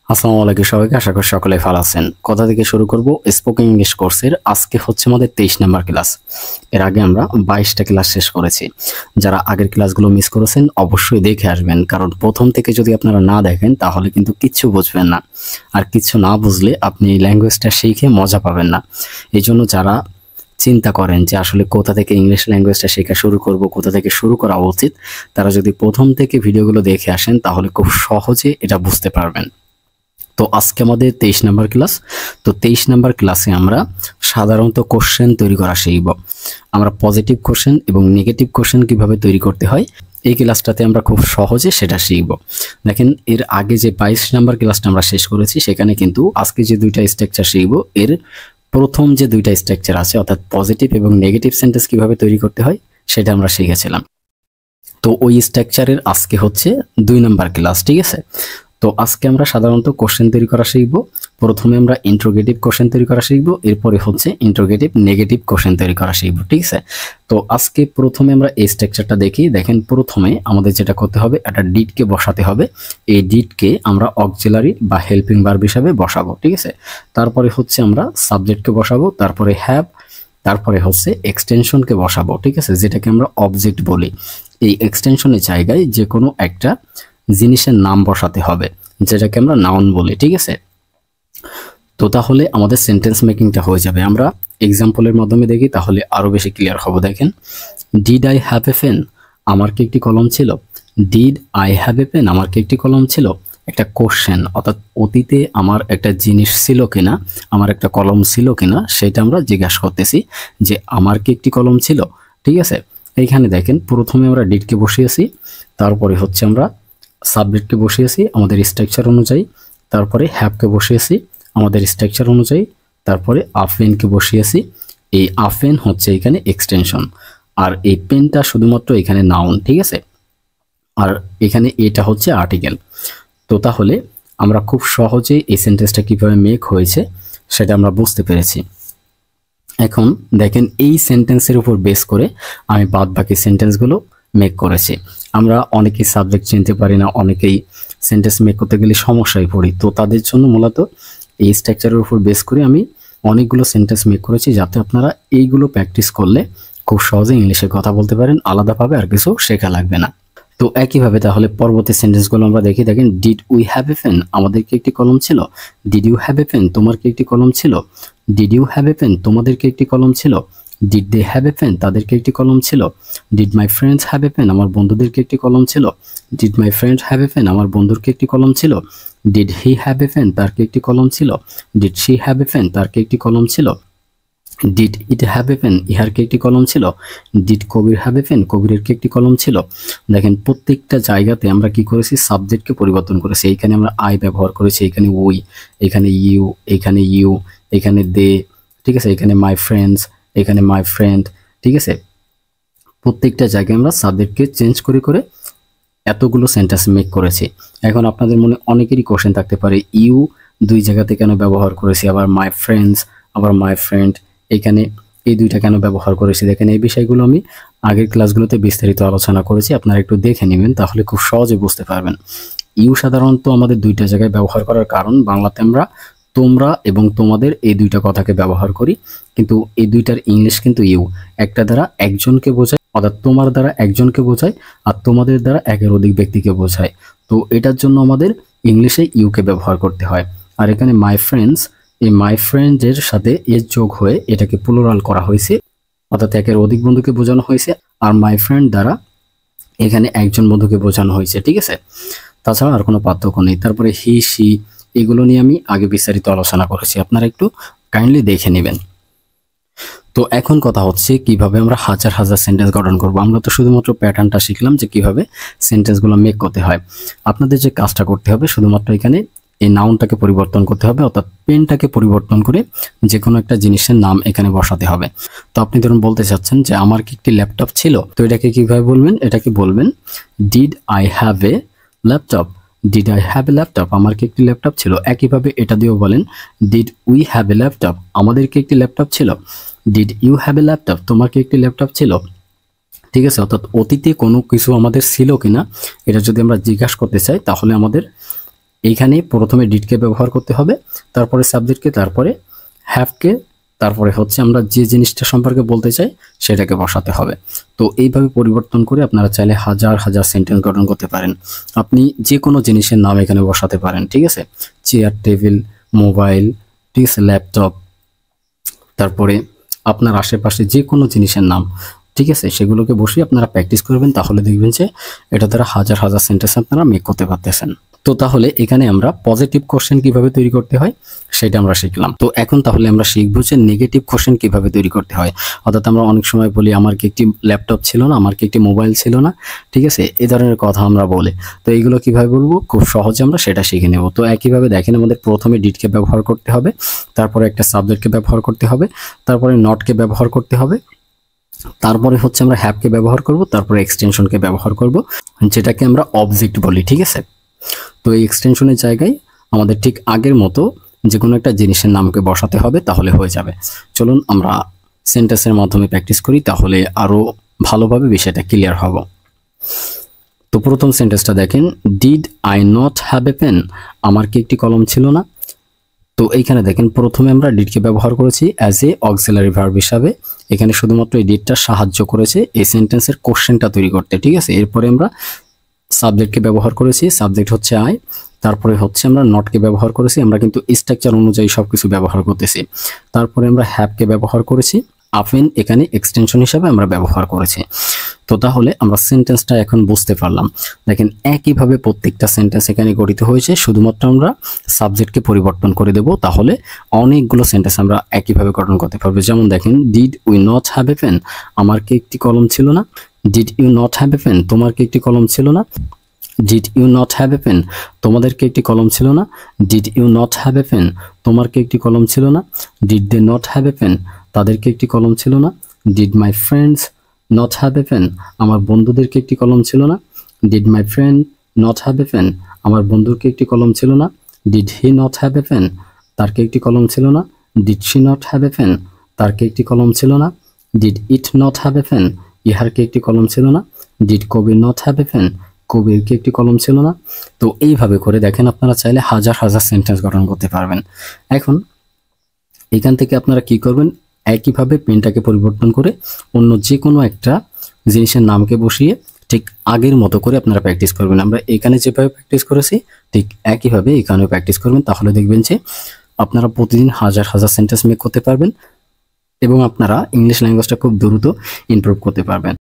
আসসালামু আলাইকুম সবাইকে, আশা করি সকলে ভালো আছেন। কথা থেকে শুরু করব স্পোকেন ইংলিশ কোর্সের। আজকে হচ্ছে আমাদের 23 নাম্বার ক্লাস। এর আগে আমরা 22টা ক্লাস শেষ করেছি। যারা আগের ক্লাসগুলো মিস করেছেন অবশ্যই দেখে আসবেন, কারণ প্রথম থেকে যদি আপনারা না দেখেন তাহলে কিন্তু কিচ্ছু বুঝবেন না, আর কিচ্ছু না বুঝলে আপনি এই ল্যাঙ্গুয়েজটা শিখে মজা পাবেন না। এই জন্য যারা চিন্তা করেন যে আসলে কোথা থেকে ইংলিশ ল্যাঙ্গুয়েজটা শেখা শুরু করব, কোথা থেকে শুরু করা উচিত, তারা যদি প্রথম থেকে ভিডিওগুলো দেখে আসেন তাহলে খুব সহজে এটা বুঝতে পারবেন। তো আজকে আমাদের 23 নাম্বার ক্লাস। তো 23 নাম্বার ক্লাসে আমরা সাধারণত কোশ্চেন তৈরি করা শিখব। আমরা পজিটিভ কোশ্চেন এবং নেগেটিভ কোশ্চেন কিভাবে তৈরি করতে হয় এই ক্লাসটাতে আমরা খুব সহজে সেটা শিখব। দেখেন, এর আগে যে 22 নাম্বার ক্লাসটা আমরা শেষ করেছি সেখানে কিন্তু আজকে যে দুইটা স্ট্রাকচার শিখব, এর প্রথম যে দুইটা স্ট্রাকচার আছে অর্থাৎ পজিটিভ এবং নেগেটিভ সেন্টেন্স কিভাবে তৈরি করতে হয় সেটা আমরা শিখেছিলাম। তো ওই স্ট্রাকচারের আজকে হচ্ছে 2 নাম্বার ক্লাস, ঠিক আছে? তো আজকে আমরা সাধারণত কোশ্চেন তৈরি করা শিখব। প্রথমে আমরা ইন্ট্রোগেটিভ কোশ্চেন তৈরি করা শিখব, এরপরে হচ্ছে ইন্ট্রোগেটিভ নেগেটিভ কোশ্চেন তৈরি করা শিখব, ঠিক আছে? তো আজকে প্রথমে আমরা এই স্ট্রাকচারটা দেখি। দেখেন, প্রথমে আমাদের যেটা করতে হবে, একটা ডিডকে বসাতে হবে। এই ডিডকে আমরা অক্সিলারি বা হেল্পিং ভার্ব হিসাবে বসাবো, ঠিক আছে? তারপরে হচ্ছে আমরা সাবজেক্টকে বসাবো, তারপরে হ্যাভ, তারপরে হচ্ছে এক্সটেনশনকে বসাবো, ঠিক আছে, যেটাকে আমরা অবজেক্ট বলি। এই এক্সটেনশনের জায়গায় যে কোনো একটা জিনিসের নাম বসাতে হবে, যেটাকে আমরা নাউন বলি, ঠিক আছে? তো তাহলে আমাদের সেন্টেন্স মেকিংটা হয়ে যাবে। আমরা এক্সাম্পলের মাধ্যমে দেখি, তাহলে আরো বেশি ক্লিয়ার হবে। দেখেন, did I have a pen, আমার কি একটি কলম ছিল? Did I have a pen, আমার কি একটি কলম ছিল? একটা কোশ্চেন, অর্থাৎ অতীতে আমার একটা জিনিস ছিল কিনা, আমার একটা কলম ছিল কিনা সেটা আমরা জিজ্ঞাসা করতেছি যে আমার কি একটি কলম ছিল, ঠিক আছে? এইখানে দেখেন, প্রথমে আমরা ডিডকে বসিয়েছি, তারপরে হচ্ছে আমরা সাবজেক্টকে বসিয়েছি আমাদের স্ট্রাকচার অনুযায়ী, তারপরে হ্যাভকে বসিয়েছি আমাদের স্ট্রাকচার অনুযায়ী, তারপরে আফেনকে বসিয়েছি। এই আফেন হচ্ছে এখানে এক্সটেনশন, আর এই পেনটা শুধুমাত্র এখানে নাউন, ঠিক আছে? আর এখানে এটা হচ্ছে আর্টিকেল। তো তাহলে আমরা খুব সহজে এই সেন্টেন্সটা কিভাবে মেক হয়েছে সেটা আমরা বুঝতে পেরেছি। এখন দেখেন, এই সেন্টেন্সের উপর বেস করে আমি বাদ বাকি সেন্টেন্সগুলো মেক করেছি। আমরা অনেকেই সাবজেক্ট চিনতে পারি না, অনেকেই সেন্টেন্স মেক করতে গেলে সমস্যায় পড়ি। তো তাদের জন্য মূলত এই স্ট্রাকচারের উপর বেস করে আমি অনেকগুলো সেন্টেন্স মেক করেছি, যাতে আপনারা এইগুলো প্র্যাকটিস করলে খুব সহজে ইংলিশে কথা বলতে পারেন, আলাদাভাবে আর কিছু শেখা লাগবে না। তো একইভাবে তাহলে পরবর্তী সেন্টেন্সগুলো আমরা দেখি। দেখেন, did we have a pen, আমাদের কি একটি কলম ছিল? Did you have a pen, তোমার কি একটি কলম ছিল? Did you have a pen, তোমাদের কি একটি কলম ছিল? Did they have a pen, তাদের কি একটি কলম ছিল? Did my friends have a pen, আমার বন্ধুদের কি একটি কলম ছিল? Did my friend have a pen, আমার বন্ধুর কি একটি কলম ছিল? Did he have a pen, তার কি একটি কলম ছিল? Did she have a pen, তার কি একটি কলম ছিল? Did it have a pen, ইহার কি একটি কলম ছিল? Did Kabir have a pen, কবিরের কি একটি কলম ছিল? দেখেন, প্রত্যেকটা জায়গাতে আমরা কি করেছি, সাবজেক্টকে পরিবর্তন করেছি। এইখানে আমরা আই ব্যবহার করেছি, এখানে উই, এখানে ইউ, এখানে দে, ঠিক আছে, এখানে মাই ফ্রেন্ডস, এখানে মাই ফ্রেন্ড, ঠিক আছে? প্রত্যেকটা জায়গায় আমরা সাবজেক্টকে চেঞ্জ করে করে এতগুলো সেন্টেন্স মেক করেছি। এখন আপনাদের মনে অনেকেরই কোশ্চেন থাকতে পারে, ইউ দুই জায়গাতে কেন ব্যবহার করেছি, আবার মাই ফ্রেন্ডস, আবার মাই ফ্রেন্ড, এখানে এই দুইটা কেন ব্যবহার করেছি? দেখেন, এই বিষয়গুলো আমি আগের ক্লাসগুলোতে বিস্তারিত আলোচনা করেছি, আপনারা একটু দেখে নেবেন, তাহলে খুব সহজে বুঝতে পারবেন। ইউ সাধারণত আমাদের দুইটা জায়গায় ব্যবহার করার কারণ, বাংলাতে আমরা তোমরা এবং তোমাদের এই দুইটা কথাকে ব্যবহার করি, কিন্তু এই দুইটার ইংলিশ কিন্তু ইউ। একটা দ্বারা একজনকে বোঝায়, অর্থাৎ তোমার দ্বারা একজনকে বোঝায়, আর তোমাদের দ্বারা একের অধিক ব্যক্তিকে বোঝায়। তো এটার জন্য আমাদের ইংলিশে ইউকে ব্যবহার করতে হয়। আর এখানে মাই ফ্রেন্ডস, এই মাই ফ্রেন্ডের সাথে এর যোগ হয়ে এটাকে প্লুরাল করা হয়েছে, অর্থাৎ একের অধিক বন্ধুকে বোঝানো হয়েছে, আর মাই ফ্রেন্ড দ্বারা এখানে একজন বন্ধুকে বোঝানো হয়েছে, ঠিক আছে? তাছাড়া আর কোনো পার্থক্য নেই। তারপরে হি, সি, এগুলো নিয়ে আমি আগে বিস্তারিত আলোচনা করেছি, আপনারা একটু কাইন্ডলি দেখে নেবেন। তো এখন কথা হচ্ছে কিভাবে আমরা হাজার হাজার সেন্টেন্স গঠন করব। আমরা তো শুধুমাত্র প্যাটার্নটা শিখলাম যে কিভাবে সেন্টেন্সগুলো মেক করতে হয়। আপনাদের যে কাজটা করতে হবে, শুধুমাত্র এখানে এই নাউনটাকে পরিবর্তন করতে হবে, অর্থাৎ পেনটাকে পরিবর্তন করে যে কোনো একটা জিনিসের নাম এখানে বসাতে হবে। তো আপনি ধরুন বলতে চাচ্ছেন যে আমার কি একটি ল্যাপটপ ছিল, তো এটাকে কিভাবে বলবেন? এটাকে বলবেন did I have a laptop, did I have a laptop, আমার কি একটি ল্যাপটপ ছিল। একইভাবে এটা দিয়েও বলেন did we have a laptop, আমাদের কি একটি ল্যাপটপ ছিল। Did you have a laptop, তোমার কি একটি ল্যাপটপ ছিল, ঠিক আছে? অর্থাৎ অতীতে কোনো কিছু আমাদের ছিল কিনা এটা যদি আমরা জিজ্ঞাসা করতে চাই, তাহলে আমাদের এইখানে প্রথমে ডিডকে ব্যবহার করতে হবে, তারপরে সাবজেক্টকে, তারপরে হ্যাভকে, তারপরে হচ্ছে আমরা যে জিনিসটা সম্পর্কে বলতে চাই সেটাকে বসাতে হবে। তো এইভাবে পরিবর্তন করে আপনারা চাইলে হাজার হাজার সেন্টেন্স গঠন করতে পারেন। আপনি যে কোনো জিনিসের নাম এখানে বসাতে পারেন, ঠিক আছে? চেয়ার, টেবিল, মোবাইল, ঠিক আছে, ল্যাপটপ, তারপরে আপনার আশেপাশে যে কোনো জিনিসের নাম, ঠিক আছে, সেগুলোকে বসিয়ে আপনারা প্র্যাকটিস করবেন, তাহলে দেখবেন যে এটা দ্বারা হাজার হাজার সেন্টেন্স আপনারা মেক করতে পারতেছেন। তো তাহলে এখানে আমরা পজিটিভ কোশ্চেন কিভাবে তৈরি করতে হয় সেটা আমরা শিখলাম। তো এখন তাহলে আমরা শিখবো যে নেগেটিভ কোশ্চেন কিভাবে তৈরি করতে হয়। অর্থাৎ আমরা অনেক সময় বলি আমার কি একটি ল্যাপটপ ছিল না, আমার কি একটি মোবাইল ছিল না, ঠিক আছে, এই ধরনের কথা আমরা বলি। তো এইগুলো কিভাবে বলবো খুব সহজে আমরা সেটা শিখে নেব। তো একইভাবে দেখেন, আমাদের প্রথমে ডিডকে ব্যবহার করতে হবে, তারপরে একটা সাবজেক্টকে ব্যবহার করতে হবে, তারপরে নটকে ব্যবহার করতে হবে, তারপরে হচ্ছে আমরা হ্যাভকে ব্যবহার করব, তারপরে এক্সটেনশনকে ব্যবহার করব, যেটাকে আমরা অবজেক্ট বলি, ঠিক আছে। তো এই এক্সটেনশনের জায়গায় আমাদের ঠিক আগের মতো যে কোনো একটা জিনিসের নামকে বসাতে হবে, তাহলে হয়ে যাবে। চলুন আমরা সেন্টেন্সের মাধ্যমে প্র্যাকটিস করি, তাহলে আরও ভালোভাবে বিষয়টা ক্লিয়ার হবে। তো প্রথম সেন্টেন্সটা দেখেন, did I not have a pen? আমার কি একটি কলম ছিল না? তো এইখানে দেখেন প্রথমে আমরা ডিডকে ব্যবহার করেছি অ্যাজ এ অক্সিলারি ভার্ব হিসাবে। এখানে শুধুমাত্র এই ডিডটা সাহায্য করেছে এই সেন্টেন্সের কোশ্চেনটা তৈরি করতে, ঠিক আছে। এরপরে আমরা সাবজেক্টকে ব্যবহার করেছি, সাবজেক্ট হচ্ছে আই, তারপরে হচ্ছে আমরা নটকে ব্যবহার করেছি, আমরা কিন্তু স্ট্রাকচার অনুযায়ী সব কিছু ব্যবহার করতেছি। তারপরে আমরা হ্যাভকে ব্যবহার করেছি, আফেন এখানে এক্সটেনশন হিসাবে আমরা ব্যবহার করেছি। তো তাহলে আমরা সেন্টেন্সটা এখন বুঝতে পারলাম। দেখেন একইভাবে প্রত্যেকটা সেন্টেন্স এখানে গঠিত হয়েছে, শুধুমাত্র আমরা সাবজেক্টকে পরিবর্তন করে দেব, তাহলে অনেকগুলো সেন্টেন্স আমরা একইভাবে গঠন করতে পারবো। যেমন দেখেন, did we not have a pen? আমার কি একটি কলম ছিল না? Did you not have a pen? তোমার কি একটি কলম ছিল না? Did you not have a pen? তোমাদের কি একটি কলম ছিল না? Did you not have a pen? তোমার কি একটি কলম ছিল না? Did they not have a pen? তাদেরকে একটি কলম ছিল না? Did my friends not have a pen? আমার বন্ধুদেরকে একটি কলম ছিল না? Did my friend not have a pen? আমার বন্ধুর কি একটি কলম ছিল না? Did he not have a pen? তার কি একটি কলম ছিল না? Did she not have a pen? তার কি একটি কলম ছিল না? Did it not have a pen? ইহার কি একটি কলম ছিল না? Did Kabir not have a pen? Kabir কি একটি কলম ছিল না? তো এইভাবে করে দেখেন আপনারা চাইলে হাজার হাজার সেন্টেন্স গঠন করতে পারবেন। এখন এখান থেকে আপনারা কি করবেন, একইভাবে পেনটাকে পরিবর্তন করে অন্য যে কোনো একটা জিনিসের নামকে বসিয়ে ঠিক আগের মতো করে আপনারা প্র্যাকটিস করবেন। আমরা এখানে যেভাবে প্র্যাকটিস করেছি ঠিক একইভাবে এখানেও প্র্যাকটিস করবেন, তাহলে দেখবেন যে আপনারা প্রতিদিন হাজার হাজার সেন্টেন্স মেক করতে পারবেন এবং আপনারা ইংলিশ ল্যাঙ্গুয়েজটা খুব দ্রুত ইমপ্রুভ করতে পারবেন।